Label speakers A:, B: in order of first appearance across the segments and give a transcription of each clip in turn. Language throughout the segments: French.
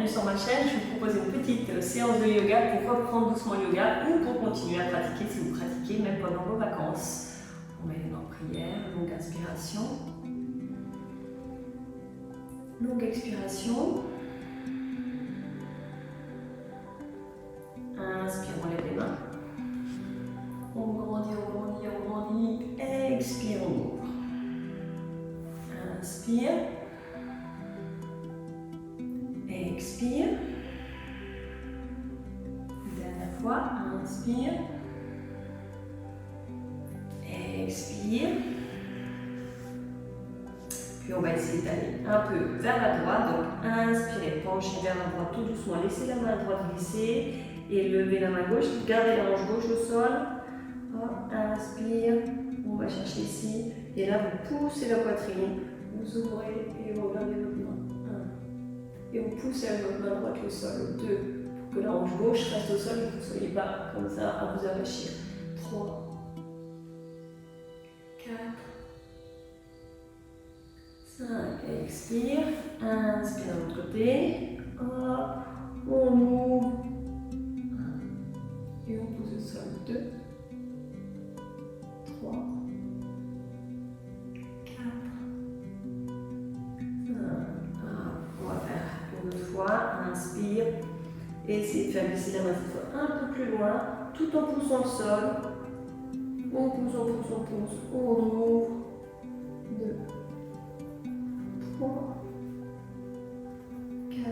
A: bienvenue sur ma chaîne. Je vous propose une petite séance de yoga pour reprendre doucement le yoga ou pour continuer à pratiquer si vous pratiquez même pendant vos vacances. On met les mains en prière, longue inspiration, longue expiration. Inspire, on lève les mains. On grandit, on grandit, on grandit. Expire, on ouvre. Inspire. Expire. Dernière fois. Inspire. Expire. Puis on va essayer d'aller un peu vers la droite. Donc inspirez, penchez vers la droite tout doucement. Laissez la main droite glisser et levez la main gauche. Gardez la hanche gauche au sol. Hop, inspire. On va chercher ici. Et là, vous poussez la poitrine. Vous ouvrez et vous regardez votre main. 1. Et vous poussez avec votre main droite au sol. 2. Pour que la hanche gauche reste au sol et que vous ne soyez pas comme ça à vous arracher. 3. 4. 5. Expire. Inspire de l'autre côté. Hop. On ouvre. 1. Et on pousse au sol. 2. 3. 4. 5. On va faire une autre fois. Inspire. Et essayez de faire glisser la main cette fois un peu plus loin, tout en poussant le sol. On pousse, on pousse, on pousse. On ouvre. 2. 3. 4.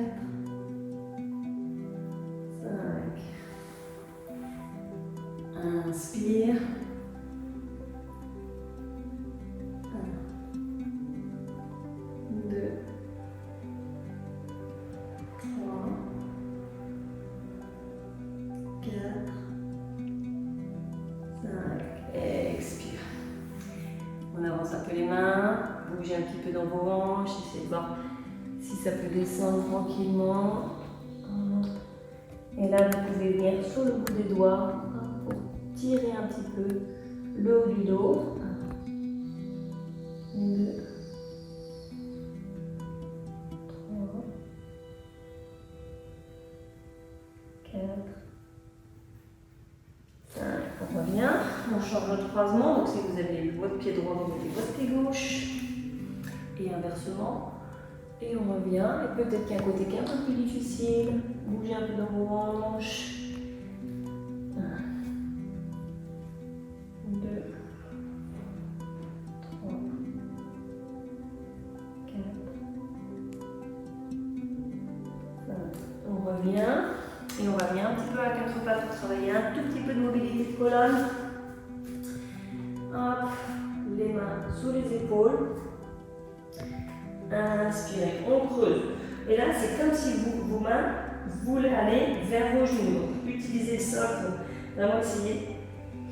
A: 5. Inspire. 1. 2. 3. 4. 5. Expire. On avance un peu les mains. Bougez un petit peu dans vos hanches. Essayez de voir si ça peut descendre tranquillement. Et là, vous pouvez venir sur le bout des doigts pour tirer un petit peu le haut du dos. 1, 2, 3, 4, 5. On revient. On change notre croisement. Donc, si vous avez votre pied droit, vous mettez votre pied gauche. Et inversement. Et on revient. Et peut-être qu'il y a un côté qui est un peu plus difficile. Bougez un peu dans vos hanches. 1, 2, 3, 4, 5. On revient. Et on revient un petit peu à quatre pattes pour travailler un tout petit peu de mobilité de colonne. Hop. Les mains sous les épaules. Inspirez, on creuse. Et là, c'est comme si vos mains voulaient aller vers vos genoux. Donc, utilisez ça pour vraiment essayer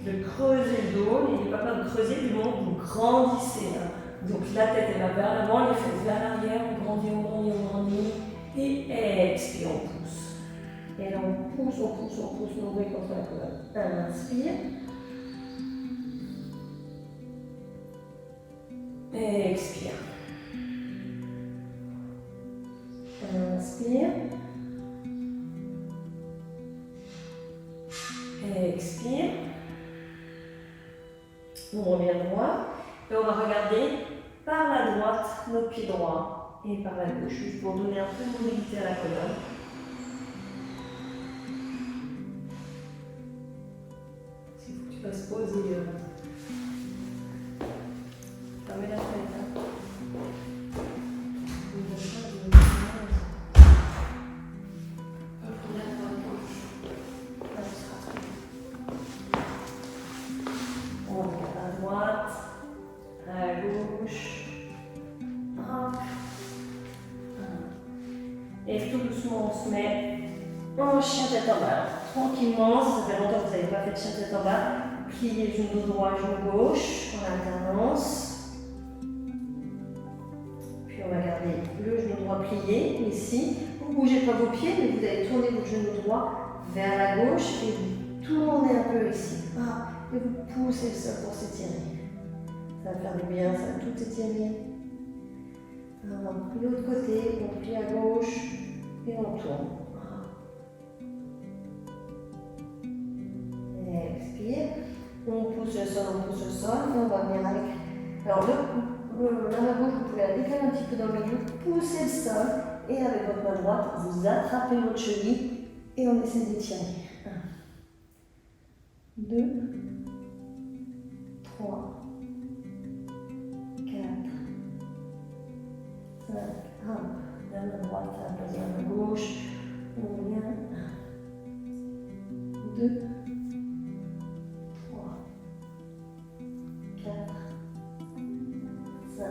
A: de creuser le dos. N'ayez pas peur de creuser, du moment que vous grandissez. Donc, la tête, elle va vers l'avant, les fesses vers l'arrière. On grandit, on grandit, on grandit. Et expire, on pousse. Et là, on pousse, on pousse, on pousse, on ouvre contre la colonne. Inspire. Et expire. Inspire. Expire. On revient droit. Et on va regarder par la droite notre pied droit et par la gauche, juste pour donner un peu de mobilité à la colonne. Il faut que tu fasses poser. Fermez la fenêtre. Et tout doucement, on se met en chien tête en bas. Tranquillement, si ça fait longtemps que vous n'avez pas fait de chien tête en bas, pliez genou droit, genou gauche en alternance. Puis on va garder le genou droit plié ici. Vous ne bougez pas vos pieds, mais vous allez tourner votre genou droit vers la gauche et vous tournez un peu ici. Et vous poussez le sol pour s'étirer. Ça va faire du bien, ça va tout étirer. L'autre côté, on plie à gauche, Et on tourne. Expire. On pousse le sol, et on va venir avec. Alors la main gauche, vous pouvez la décaler un petit peu dans le milieu, pousser le sol, et avec votre main droite, vous attrapez votre cheville, et on essaie d'étirer. 1, 2, 3, 4, 5, hop, la main droite à la place de la main gauche, on vient, 1, 2, 3, 4, 5,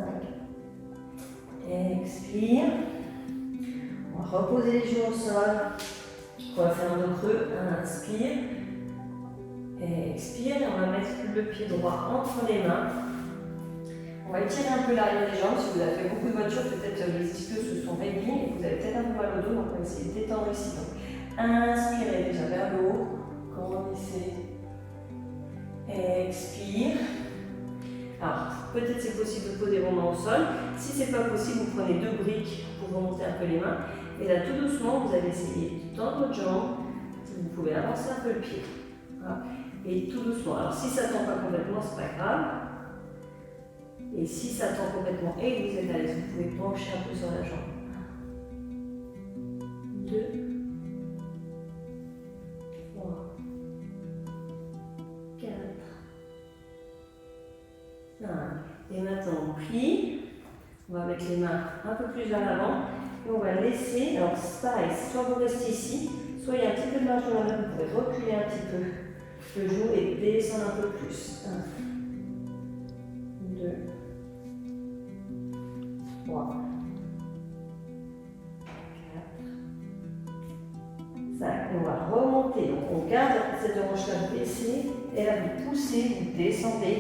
A: expire, on va reposer les genoux au sol, on va faire un dos creux, inspire, expire, et on va mettre le pied droit entre les mains. On va étirer un peu l'arrière des jambes. Si vous avez fait beaucoup de voiture, peut-être les ischios se sont réduits et vous avez peut-être un peu mal au dos, donc on va essayer de détendre ici. Donc, inspirez déjà vers le haut, grandissez, expire. Alors, peut-être c'est possible de poser vos mains au sol. Si c'est pas possible, vous prenez 2 briques pour remonter un peu les mains. Et là, tout doucement, vous allez essayer de tendre votre jambe. Vous pouvez avancer un peu le pied. Voilà. Et tout doucement. Alors, si ça ne tend pas complètement, c'est pas grave. Et si ça tend complètement et que vous êtes à l'aise, vous pouvez pencher un peu sur la jambe. 2, 3, 4, 5. Et maintenant, on plie. On va mettre les mains un peu plus vers l'avant. Et on va laisser, alors c'est pareil, soit vous restez ici, soit il y a un petit peu de marge de manœuvre, vous pouvez reculer un petit peu le genou et descendre un peu plus. 1, 2, 3, 4, 5. Et on va remonter. Donc on garde cette hanche-là baissée et là vous poussez, vous descendez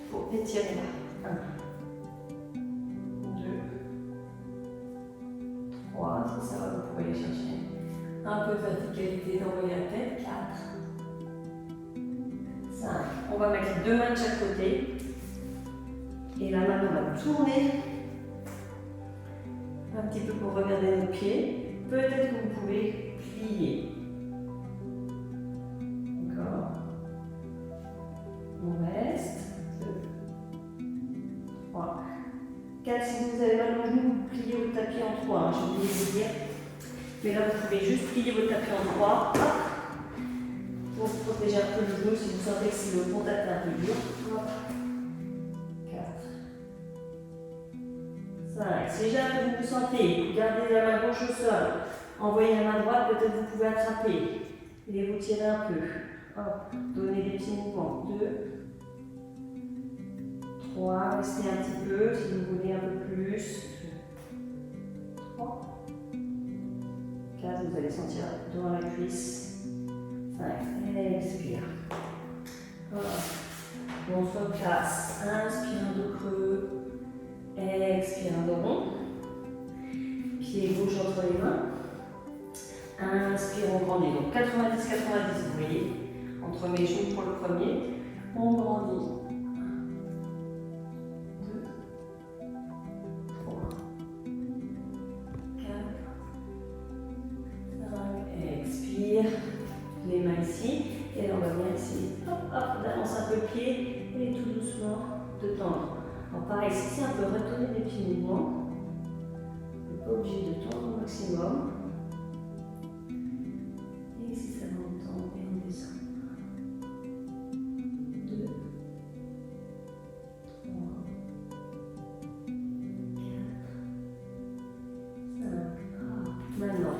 A: pour étirer là. 1, 2, 3. Si ça va, vous pouvez aller chercher un peu de verticalité, d'envoyer la tête. 4, 5. On va mettre les 2 mains de chaque côté. Et la main, on va tourner un petit peu pour regarder nos pieds. Peut-être que vous pouvez plier. Encore. On reste. 2, 3, 4. Si vous avez mal au genou, vous pliez votre tapis en 3. J'ai oublié de vous dire. Mais là, vous pouvez juste plier votre tapis en 3. Pour protéger un peu le genou si vous sentez que c'est le contact un peu dur. 4, 5. Si jamais vous vous sentez, gardez la main gauche au sol, envoyez la main droite, peut-être vous pouvez attraper et vous tirez un peu. Hop, donnez des petits mouvements. 2, 3, restez un petit peu si vous voulez un peu plus. 3, 4, vous allez sentir devant la cuisse. 5, expire. Voilà. On se replace. Inspire un dos creux. Expire un dos rond. Pied gauche entre les mains. Inspire, on grandit. Donc 90-90, vous voyez. Entre mes genoux pour le premier. On grandit. 2, 3, 4, 5. Expire. Les mains ici. Et là, on va venir ici. Hop, hop, d'avancer un peu le pied. Et tout doucement, de tendre. Alors pareil, si c'est un peu retourner des petits mouvements, vous n'êtes pas obligé de tendre au maximum. Et si ça va, on tend et on descend. 2, 3, 4, 5. Maintenant,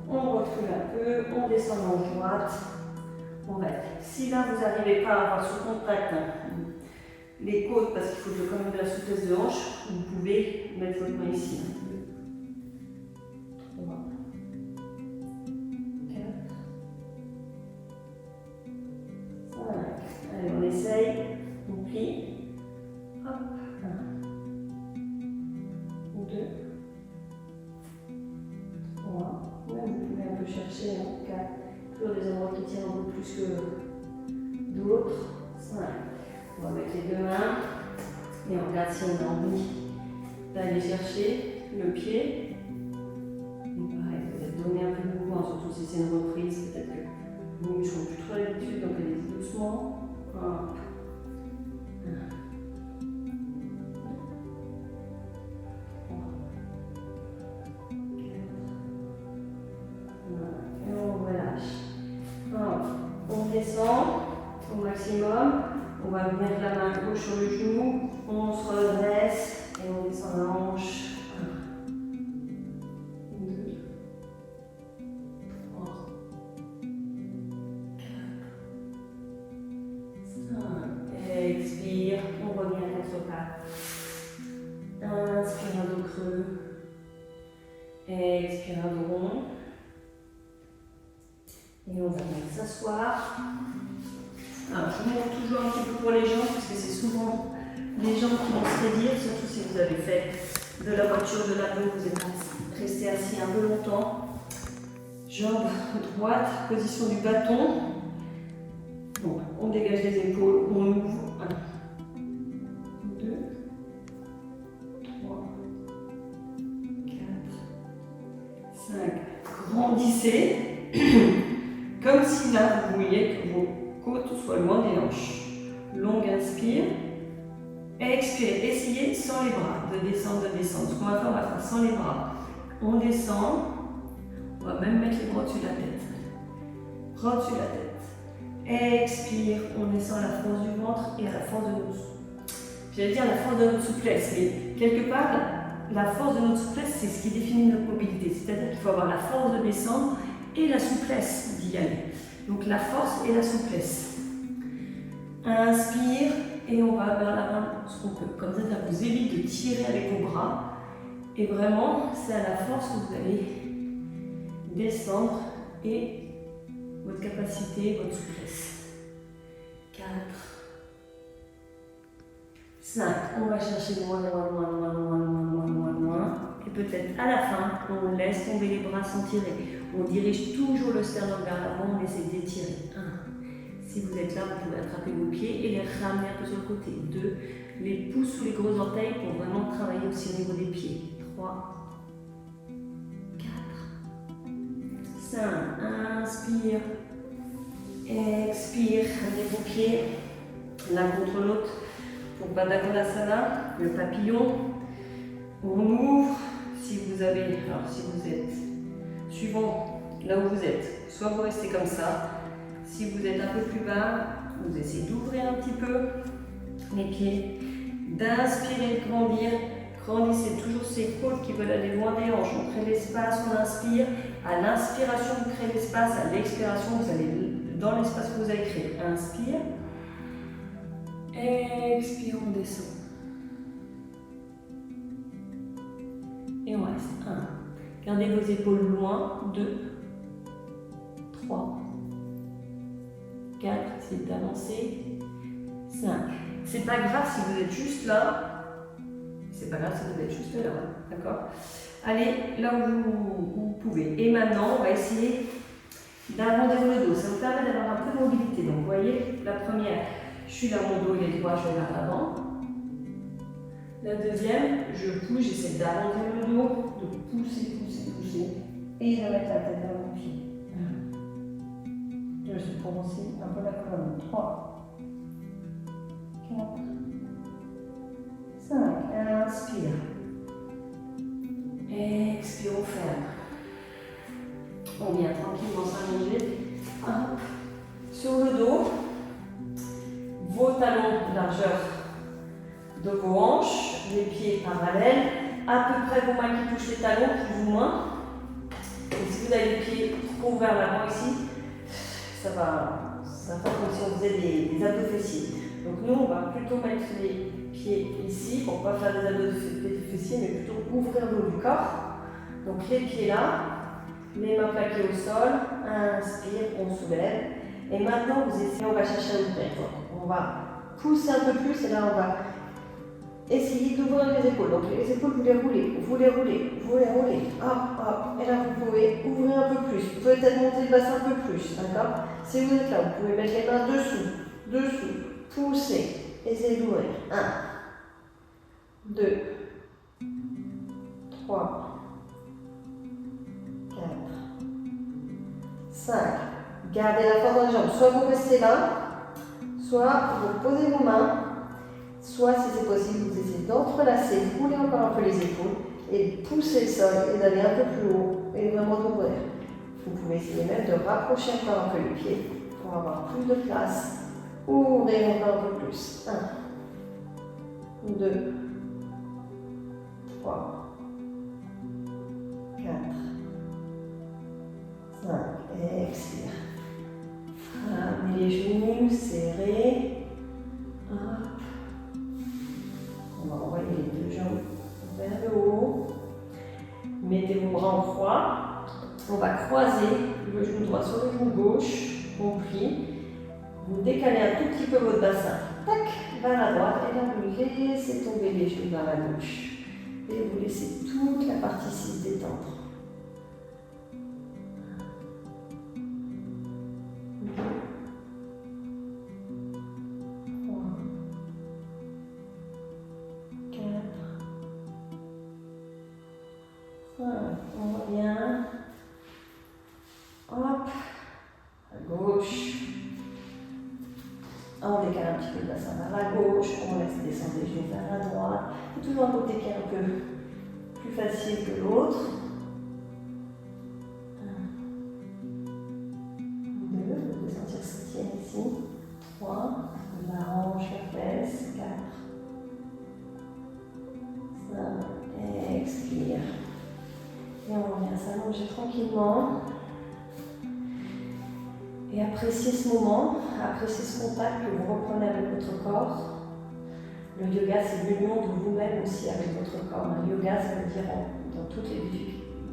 A: on recule un peu, on descend en manche droite. On va. Si là vous n'arrivez pas à avoir ce contact, les côtes, parce qu'il faut quand même de la souplesse de hanche, vous pouvez mettre votre main ici. 2, 3, 4, 5. Allez, on essaye. On plie. Hop. 1, 2, 3. Ouais, vous pouvez un peu chercher, en 4. Toujours des endroits qui tiennent un peu plus que d'autres. 5. On va mettre les 2 mains et on regarde si on a envie d'aller chercher le pied. Et doucement, surtout si c'est une reprise, peut-être que vos muscles n'ont plus trop l'habitude, donc allez-y doucement. Hop. Et on relâche. Hop. On descend au maximum. On va mettre la main gauche sur le genou. On se redresse et on descend la hanche. 1, 2, 3, 4, 5. Expire. On revient à 4 pattes. Inspire un dos creux. Expire un dos rond. Et on va venir s'asseoir. Alors, je vous montre toujours un petit peu pour les jambes, parce que c'est souvent les jambes qui vont se raidir, surtout si vous avez fait de la voiture, de l'avion, vous êtes resté assis un peu longtemps. Jambes droite, position du bâton. Bon, on dégage les épaules, on ouvre. 1, 2, 3, 4, 5. Grandissez. Comme si là, vous vouliez que vos côtes soient loin des hanches. Longue inspire. Expire. Essayez sans les bras de descendre, de descendre. Ce qu'on va faire, on va faire sans les bras. On descend. On va même mettre les bras au-dessus de la tête. Bras au-dessus de la tête. Expire. On descend à la force du ventre et à la force de notre... J'allais dire la force de notre souplesse, mais quelque part, la force de notre souplesse, c'est ce qui définit notre mobilité. C'est-à-dire qu'il faut avoir la force de descendre et la souplesse d'y aller. Donc la force et la souplesse. Inspire et on va vers l'avant ce qu'on peut. Comme ça, ça vous évite de tirer avec vos bras. Et vraiment, c'est à la force que vous allez descendre et votre capacité, votre souplesse. 4, 5. On va chercher loin. Et peut-être à la fin, on laisse tomber les bras sans tirer. On dirige toujours le sternum vers l'avant, on essaie d'étirer. 1. Si vous êtes là, vous pouvez attraper vos pieds et les ramener un peu sur le côté. 2. Les pouces sous les gros orteils pour vraiment travailler aussi au niveau des pieds. 3, 4, 5. Inspire. Expire. Ramenez vos pieds l'un contre l'autre pour Baddha Konasana, le papillon. On ouvre. Si vous avez, alors si vous êtes, suivant là où vous êtes, soit vous restez comme ça. Si vous êtes un peu plus bas, vous essayez d'ouvrir un petit peu les pieds, d'inspirer, de grandir. Grandissez toujours ces côtes qui veulent aller loin des hanches. On crée l'espace, on inspire. À l'inspiration, vous créez l'espace. À l'expiration, vous allez dans l'espace que vous avez créé. Inspire. Expire, on descend. Et on reste. 1. Gardez vos épaules loin. 2, 3, 4. Essayez d'avancer. 5. C'est pas grave si vous êtes juste là. C'est pas grave si vous êtes juste là. D'accord? Allez là où vous pouvez. Et maintenant, on va essayer d'arrondir le dos. Ça vous permet d'avoir un peu de mobilité. Donc, vous voyez, la première, je suis là, mon dos il est droit, je vais vers l'avant. La deuxième, je pousse, j'essaie d'arrondir le dos, de pousser. Et je vais mettre la tête vers mon pied. Je vais commencer un peu la colonne. 3, 4, 5. Inspire. Expire, on ferme. On vient tranquillement s'allonger. Sur le dos, vos talons largeur de vos hanches, les pieds parallèles, à peu près vos mains qui touchent les talons, plus ou moins. Et si vous avez les pieds trop vers l'avant ici, ça va faire comme si on faisait des abdos fessiers. Donc nous, on va plutôt mettre les pieds ici, pour ne pas faire des abdos fessiers, mais plutôt ouvrir le haut du corps. Donc les pieds là, les mains plaquées au sol, inspire, on soulève. Et maintenant, vous essayez, on va chercher à ouvrir. On va pousser un peu plus et là, on va essayez d'ouvrir les épaules. Donc les épaules, vous les roulez. Hop, hop. Et là, vous pouvez ouvrir un peu plus. Peut-être monter le bassin un peu plus. D'accord? Si vous êtes là, vous pouvez mettre les mains dessous. Poussez. Essayez d'ouvrir. 1, 2, 3, 4,
B: Gardez la force dans les jambes. Soit vous restez là, soit vous posez vos mains, soit si c'est possible, vous essayez d'entrelacer, rouler encore un peu les épaules et pousser le sol et d'aller un peu plus haut et vraiment d'ouvrir. Vous pouvez essayer même de rapprocher encore un peu les pieds pour avoir plus de place. Ouvrez encore un peu plus. 1, 2, 3, 4, 5. Expire. Ramenez les genoux serrés. Hop. On va envoyer les deux jambes vers le haut. Mettez vos bras en croix. On va croiser le genou droit sur le genou gauche. On plie. Vous décalez un tout petit peu votre bassin. Tac, vers la droite. Et là, vous laissez tomber les genoux vers la gauche. Et vous laissez toute la partie ici se détendre. 5, on revient. Hop, à gauche. On décale un petit peu le bassin vers la gauche, on laisse descendre les genoux vers la droite. C'est toujours un côté qui est un peu plus facile que l'autre. 1, 2, vous pouvez sentir que ça tient ici. 3, la hanche, la fesse. 4, 5, expire. Et on vient s'allonger tranquillement. Et appréciez ce moment, appréciez ce contact que vous reprenez avec votre corps. Le yoga, c'est l'union de vous-même aussi avec votre corps. Le yoga, ça veut dire, dans toutes les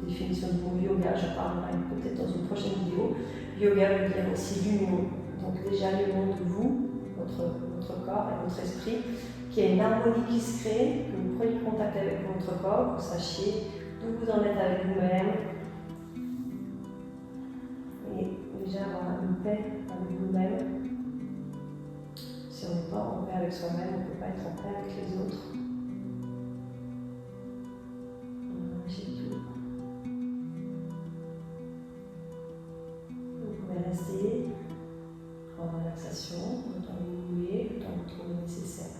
B: définitions du mot yoga, je parlerai peut-être dans une prochaine vidéo, yoga veut dire aussi l'union. Donc déjà l'union de vous, votre corps et votre esprit, qu'il y ait une harmonie qui se crée, que vous preniez contact avec votre corps, que vous sachiez d'où vous en êtes avec vous-même. Et déjà avoir une paix avec vous-même. Si on n'est pas en paix avec soi-même, on ne peut pas être en paix avec les autres. J'ai tout. Vous pouvez rester en relaxation, le temps de vous mouiller, le temps de vous trouver nécessaire.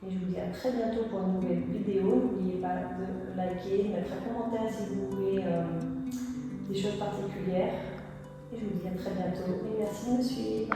B: Et je vous dis à très bientôt pour une nouvelle vidéo. N'oubliez pas de liker, de mettre un commentaire si vous voulez des choses particulières. Et je vous dis à très bientôt et merci de me suivre.